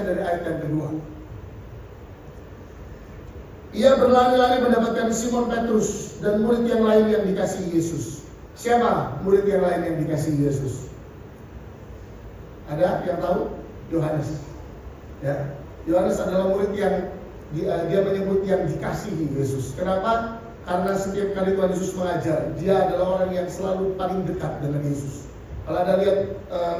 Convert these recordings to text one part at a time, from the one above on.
dari ayat yang kedua. Ia berlari-lari mendapatkan Simon Petrus dan murid yang lain yang dikasihi Yesus. Siapa murid yang lain yang dikasihi Yesus? Ada yang tahu? Yohanes. Ya, Yohanes adalah murid yang dia menyebut yang dikasihi Yesus. Kenapa? Karena setiap kali Tuhan Yesus mengajar, dia adalah orang yang selalu paling dekat dengan Yesus. Kalau Anda lihat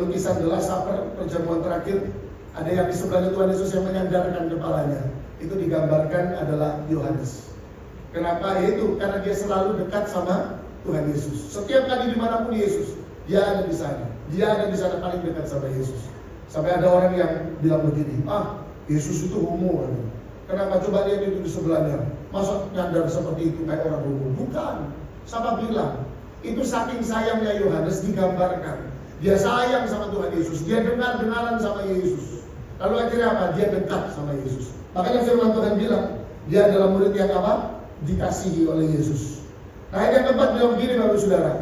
lukisan The Last Supper, perjamuan terakhir, ada yang di sebelahnya Tuhan Yesus yang menyandarkan kepalanya. Itu digambarkan adalah Yohanes. Kenapa? Yaitu karena dia selalu dekat sama Tuhan Yesus. Setiap kali dimanapun Yesus, dia ada di sana. Dia ada di sana paling dekat sama Yesus. Sampai ada orang yang bilang begini, Yesus itu homo. Kenapa? Coba dia itu di sebelahnya. Masa nyandar seperti itu kayak orang homo? Bukan. Siapa bilang? Itu saking sayangnya Yohanes digambarkan. Dia sayang sama Tuhan Yesus. Dia dengar-dengaran sama Yesus. Lalu akhirnya apa? Dia dekat sama Yesus. Makanya firman Tuhan bilang, dia adalah murid yang apa? Dikasihi oleh Yesus. Nah, ayat yang keempat bilang begini, Bapak Saudara.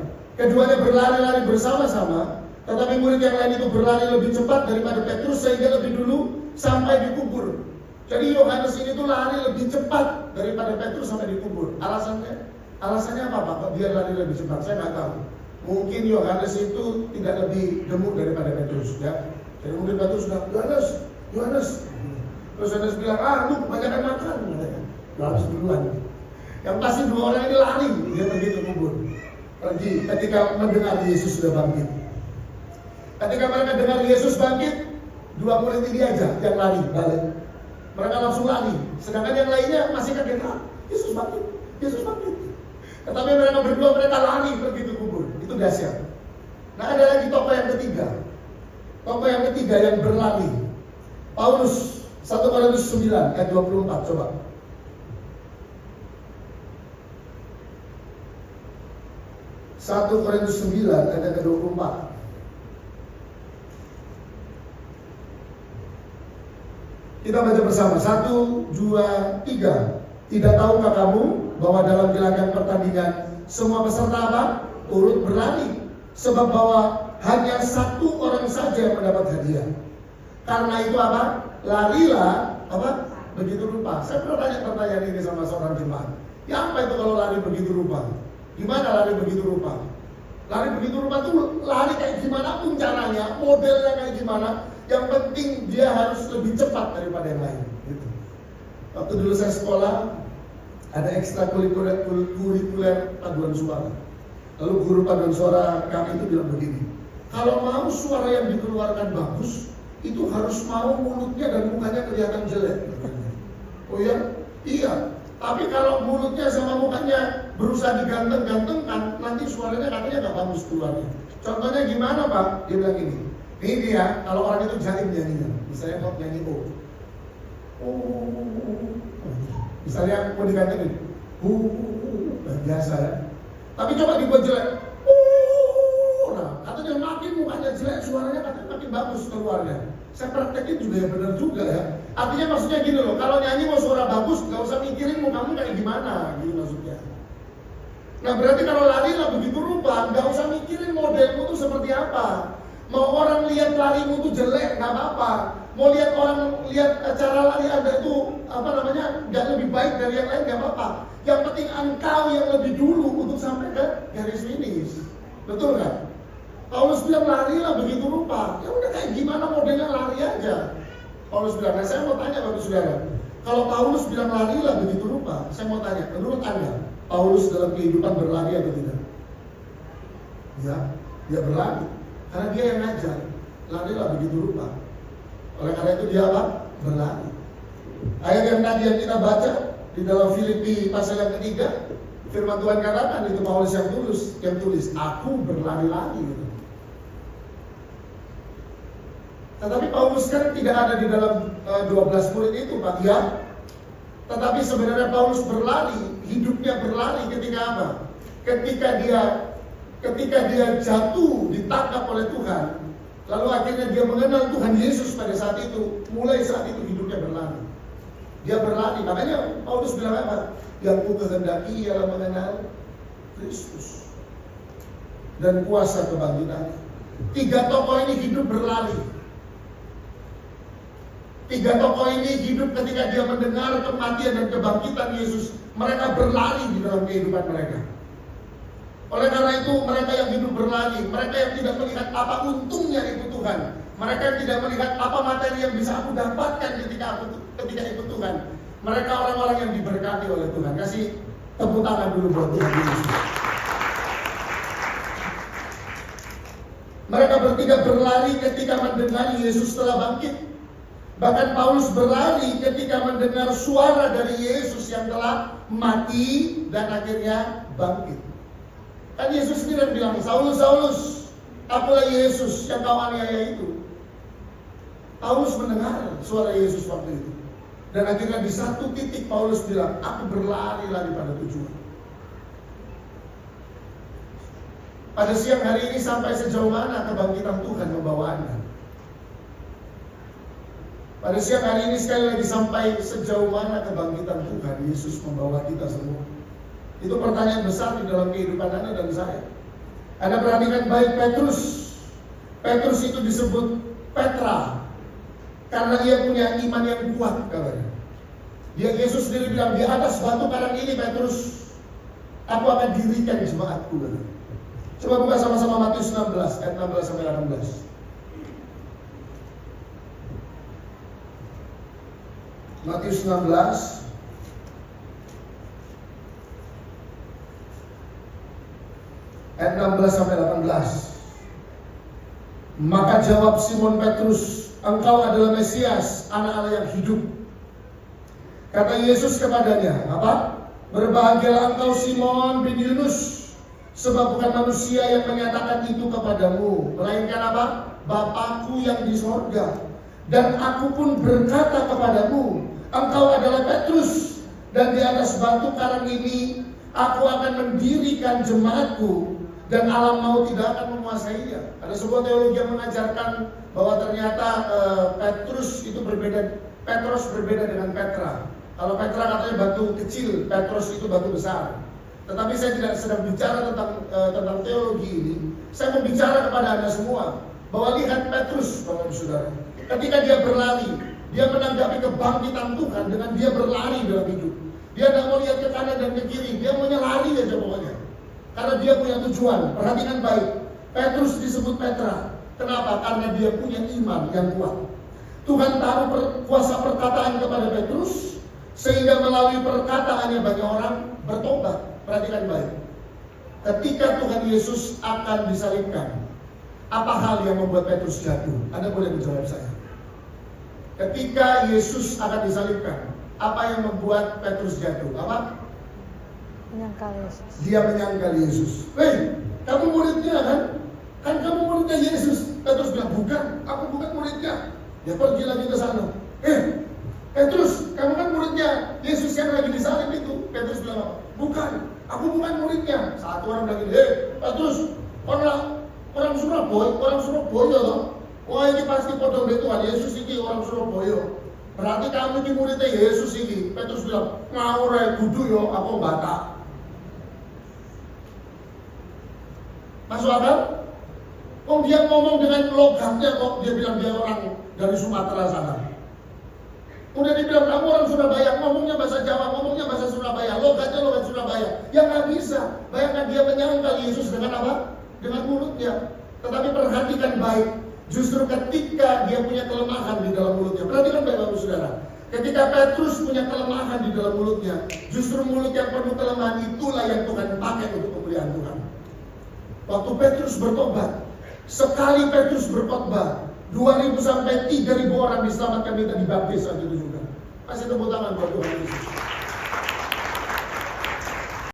Keduanya berlari-lari bersama-sama, tetapi murid yang lain itu berlari lebih cepat daripada Petrus sehingga lebih dulu sampai dikubur. Jadi Yohanes ini tuh lari lebih cepat daripada Petrus sampai dikubur. Alasannya apa, Bapak? Dia lari lebih cepat. Saya nggak tahu. Mungkin Yohanes itu tidak lebih gemuk daripada Petrus, ya. Jadi mungkin Petrus sudah, Yohanes. Terus Yohanes bilang, lu kebanyakan makan. Yohanes duluan. Yang pasti dua orang ini lari, dia pergi ke kubur. Pergi ketika mendengar Yesus sudah bangkit. Ketika mereka dengar Yesus bangkit, dua murid ini aja yang lari balik. Mereka langsung lari. Sedangkan yang lainnya masih kaget, Yesus bangkit, Yesus bangkit. Tetapi mereka berdua lari pergi ke kubur. Itu dahsyat. Nah, ada lagi tokoh yang ketiga. Tokoh yang ketiga yang berlari. Paulus, 1 Korintus 9 ayat 24, coba. Satu Korintus 9 ayat ke-24. Kita baca bersama. 1, 2, 3. Tidak tahukah kamu bahwa dalam gelanggang pertandingan semua peserta apa? Turut berlari. Sebab bahwa hanya satu orang saja yang mendapat hadiah. Karena itu apa? Larilah apa? Begitu rupa. Saya pernah tanya pertanyaan ini sama seorang jemaat. Ya, apa itu kalau lari begitu rupa? Gimana lari begitu rupa? Lari begitu rupa tuh lari kayak gimana pun caranya, modelnya kayak gimana. Yang penting dia harus lebih cepat daripada yang lain. Gitu. Waktu dulu saya sekolah, ada ekstrakurikuler paduan suara. Lalu guru paduan suara kami itu bilang begini, kalau mau suara yang dikeluarkan bagus, itu harus mau mulutnya dan mukanya kelihatan jelek. Oh ya? Iya. Tapi kalau mulutnya sama mukanya berusaha diganteng-gantengkan, nanti suaranya katanya gak bagus keluarnya. Contohnya gimana, Pak? Dia bilang gini, ini dia, kalau orang itu jaim nyanyinya. Misalnya mau nyanyi misalnya mau digantengin, biasa ya. Tapi coba dibuat jelek, nah katanya makin mukanya jelek, suaranya katanya makin bagus keluarnya. Saya praktekin juga ya, benar juga ya. Artinya maksudnya gini loh, kalau nyanyi mau suara bagus, gak usah mikirin mukamu kayak gimana, gitu maksudnya. Nah berarti kalau lari lah begitu rupa, gak usah mikirin modelmu tuh seperti apa. Mau orang lihat larimu tuh jelek, gak apa-apa. Mau lihat orang lihat cara lari Anda itu gak lebih baik dari yang lain, gak apa-apa. Yang penting engkau yang lebih dulu untuk sampai ke garis finish. Betul kan? Paulus bilang larilah begitu rupa. Ya udah kayak gimana modelnya lari aja. Paulus bilang, nah saya mau tanya Bapak Saudara, kalau Paulus bilang larilah begitu rupa, saya mau tanya, menurut Anda, Paulus dalam kehidupan berlari atau tidak? Ya, dia berlari. Karena dia yang ngajar, larilah begitu rupa. Oleh karena itu dia apa? Berlari. Ayat yang tadi yang kita baca di dalam Filipi pasal yang ketiga, firman Tuhan katakan itu Paulus yang tulis, aku berlari-lari. Gitu. Tetapi Paulus kan tidak ada di dalam 12 murid itu, Pak. Ya. Tetapi sebenarnya Paulus berlari, hidupnya berlari ketika apa? Ketika dia jatuh, ditangkap oleh Tuhan, lalu akhirnya dia mengenal Tuhan Yesus pada saat itu. Mulai saat itu hidupnya berlari. Dia berlari, makanya Paulus bilang apa? Yang ku kehendaki ialah mengenal Kristus dan kuasa kebangkitannya. Tiga tokoh ini hidup berlari. Tiga tokoh ini hidup ketika dia mendengar kematian dan kebangkitan Yesus. Mereka berlari di dalam kehidupan mereka. Oleh karena itu mereka yang hidup berlari, mereka yang tidak melihat apa untungnya ikut Tuhan, mereka yang tidak melihat apa materi yang bisa aku dapatkan ketika ikut Tuhan. Mereka orang-orang yang diberkati oleh Tuhan. Kasih tepuk tangan dulu buat Tuhan Yesus. Mereka bertiga berlari ketika mendengar Yesus telah bangkit. Bahkan Paulus berlari ketika mendengar suara dari Yesus yang telah mati dan akhirnya bangkit. Kan Yesus sendiri bilang, Saulus, Saulus, akulah Yesus yang kau aniaya itu. Paulus mendengar suara Yesus waktu itu. Dan akhirnya di satu titik Paulus bilang, aku berlari lagi pada tujuan. Pada siang hari ini sampai sejauh mana kebangkitan Tuhan membawa Anda? Pada siang hari ini sekali lagi sampai sejauh mana kebangkitan Tuhan Yesus membawa kita semua? Itu pertanyaan besar di dalam kehidupan Anda dan saya. Anda perhatikan baik Petrus. Petrus itu disebut Petra karena dia punya iman yang kuat katanya. Yesus sendiri bilang, di atas batu karang ini Petrus, aku akan dirikan jemaatku. Coba buka sama-sama Matius 16 ayat 16 sampai 18. Matius 16 ayat 16 sampai 18. Maka jawab Simon Petrus, engkau adalah Mesias, anak Allah yang hidup. Kata Yesus kepadanya, apa? Berbahagialah engkau Simon bin Yunus, sebab bukan manusia yang menyatakan itu kepadamu, melainkan apa? Bapakku yang di sorga. Dan aku pun berkata kepadamu, engkau adalah Petrus, dan di atas batu karang ini aku akan mendirikan jemaatku, dan alam maut tidak akan menguasainya. Ada sebuah teologi yang mengajarkan bahwa ternyata Petrus berbeda dengan Petra. Kalau Petra katanya batu kecil, Petrus itu batu besar. Tetapi saya tidak sedang bicara tentang teologi ini. Saya mau bicara kepada Anda semua bahwa lihat Petrus, Bapak Saudara, ketika dia berlari, dia menanggapi kebangkitan Tuhan dengan dia berlari dalam hidup. Dia tidak mau lihat ke kanan dan ke kiri, dia maunya lari aja pokoknya. Karena dia punya tujuan. Perhatikan baik, Petrus disebut Petra. Kenapa? Karena dia punya iman yang kuat. Tuhan taruh kuasa perkataan kepada Petrus, sehingga melalui perkataannya banyak orang bertobat. Perhatikan baik. Ketika Tuhan Yesus akan disalibkan, apa hal yang membuat Petrus jatuh? Anda boleh menjawab saya. Ketika Yesus akan disalibkan, apa yang membuat Petrus jatuh? Apa? Menyangkal Yesus. Dia menyangkal Yesus. Hei, kamu muridnya kan? Kan kamu muridnya Yesus. Petrus bilang, bukan, aku bukan muridnya. Dia pergi lagi ke sana. Petrus, kamu kan muridnya Yesus yang lagi disalib itu. Petrus bilang, bukan, aku bukan muridnya. Satu orang bilang, Petrus, orang Surabaya loh. Wah, ini pasti podong Tuhan Yesus ini orang Surabaya. Berarti kamu ini muridnya Yesus ini. Petrus bilang, ngawur kudu yo, aku batak. Masuk akal? Dia ngomong dengan logatnya kok, dia bilang dia orang dari Sumatera sana. Udah dibilang kamu orang Surabaya, ngomongnya bahasa Jawa, ngomongnya bahasa Surabaya, logatnya logat Surabaya. Ya nggak bisa. Bayangkan dia menyangkal Yesus dengan apa? Dengan mulutnya. Tetapi perhatikan baik, justru ketika dia punya kelemahan di dalam mulutnya. Perhatikan baik Bapak Saudara. Ketika Petrus punya kelemahan di dalam mulutnya, justru mulut yang penuh kelemahan itulah yang Tuhan pakai untuk kemuliaan Tuhan. Waktu Petrus bertobat, sekali Petrus berkhotbah, 2.000 sampai 3.000 orang diselamatkan, minta dibaptis saat itu juga. Kasih tepuk tangan buat Tuhan Yesus.